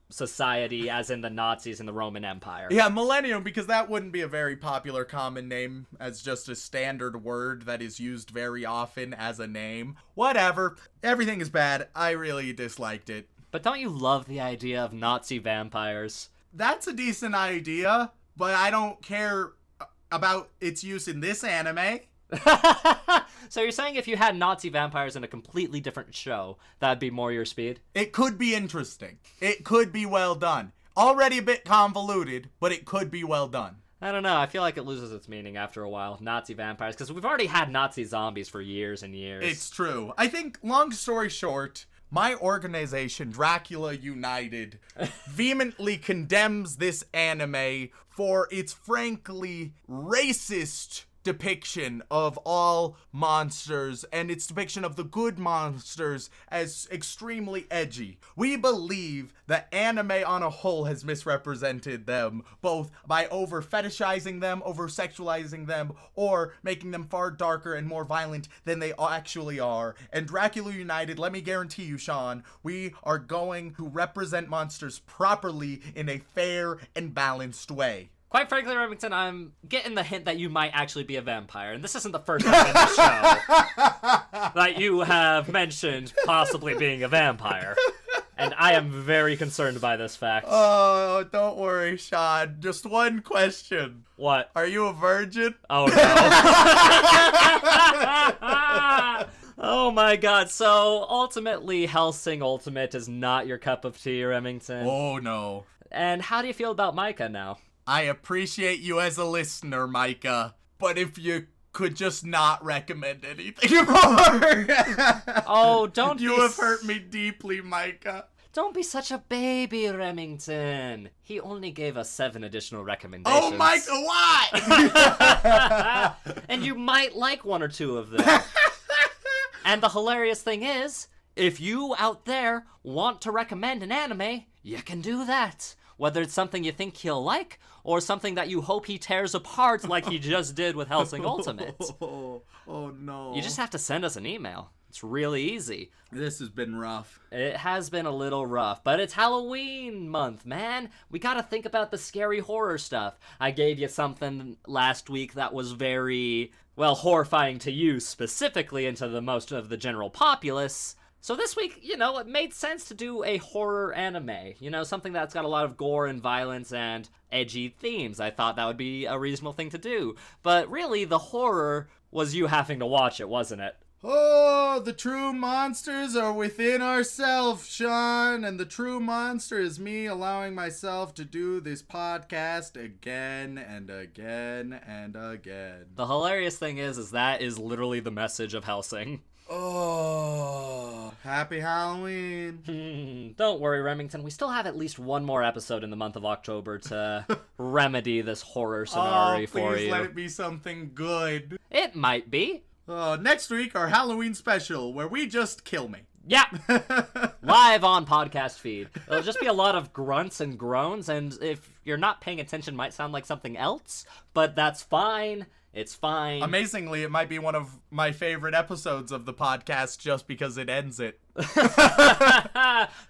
society, as in the Nazis in the Roman Empire. Yeah, Millennium, because that wouldn't be a very popular common name as just a standard word that is used very often as a name. Whatever. Everything is bad. I really disliked it. But don't you love the idea of Nazi vampires? That's a decent idea, but I don't care about its use in this anime. So you're saying if you had Nazi vampires in a completely different show, that'd be more your speed? It could be interesting. It could be well done. Already a bit convoluted, but it could be well done. I don't know. I feel like it loses its meaning after a while. Nazi vampires, because we've already had Nazi zombies for years and years. It's true. I think, long story short, my organization, Dracula United, vehemently condemns this anime for its frankly racist depiction of all monsters and its depiction of the good monsters as extremely edgy. We believe that anime on a whole has misrepresented them, both by over fetishizing them, over sexualizing them, or making them far darker and more violent than they actually are. And Dracula United, let me guarantee you, Shaun, we are going to represent monsters properly in a fair and balanced way. Quite frankly, Remington, I'm getting the hint that you might actually be a vampire, and this isn't the first time in the show that you have mentioned possibly being a vampire. And I am very concerned by this fact. Oh, don't worry, Shaun. Just one question. What? Are you a virgin? Oh, no. Oh, my God. So, ultimately, Hellsing Ultimate is not your cup of tea, Remington. Oh, no. And how do you feel about Micah now? I appreciate you as a listener, Micah, but if you could just not recommend anything more. Oh, don't You have hurt me deeply, Micah. Don't be such a baby, Remington. He only gave us 7 additional recommendations. Oh, Micah, why? And you might like 1 or 2 of them. And the hilarious thing is, if you out there want to recommend an anime, you can do that. Whether it's something you think he'll like, or something that you hope he tears apart like he just did with Hellsing Ultimate. Oh, no. You just have to send us an email. It's really easy. This has been rough. It has been a little rough, but it's Halloween month, man. We gotta think about the scary horror stuff. I gave you something last week that was very, well, horrifying to you specifically and to the most of the general populace. So this week, it made sense to do a horror anime. Something that's got a lot of gore and violence and edgy themes. I thought that would be a reasonable thing to do. But really, the horror was you having to watch it, wasn't it? Oh, the true monsters are within ourselves, Shaun, and the true monster is me allowing myself to do this podcast again and again and again. The hilarious thing is that is literally the message of Hellsing. Oh, happy Halloween. Don't worry, Remington. We still have at least 1 more episode in the month of October to remedy this horror scenario for you. Please let it be something good. It might be. Next week, our Halloween special, where we just kill me. Yeah. Live on podcast feed. It'll just be a lot of grunts and groans, and if you're not paying attention, it might sound like something else, but that's fine. It's fine. Amazingly, it might be one of my favorite episodes of the podcast just because it ends it.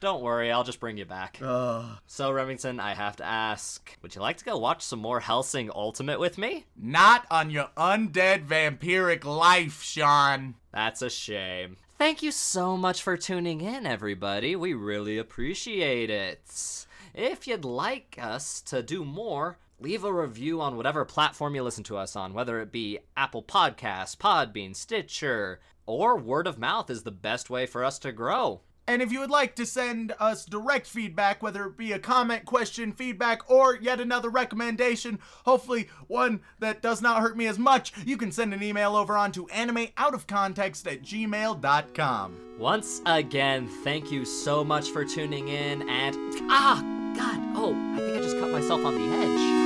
Don't worry, I'll just bring you back. So, Remington, I have to ask, would you like to go watch some more Hellsing Ultimate with me? Not on your undead vampiric life, Shaun. That's a shame. Thank you so much for tuning in, everybody. We really appreciate it. If you'd like us to do more, leave a review on whatever platform you listen to us on, whether it be Apple Podcasts, Podbean, Stitcher, or word of mouth is the best way for us to grow. And if you would like to send us direct feedback, whether it be a comment, question, feedback, or yet another recommendation, hopefully one that does not hurt me as much, you can send an email over onto animeoutofcontext@gmail.com. Once again, thank you so much for tuning in, and God, I think I just cut myself on the edge.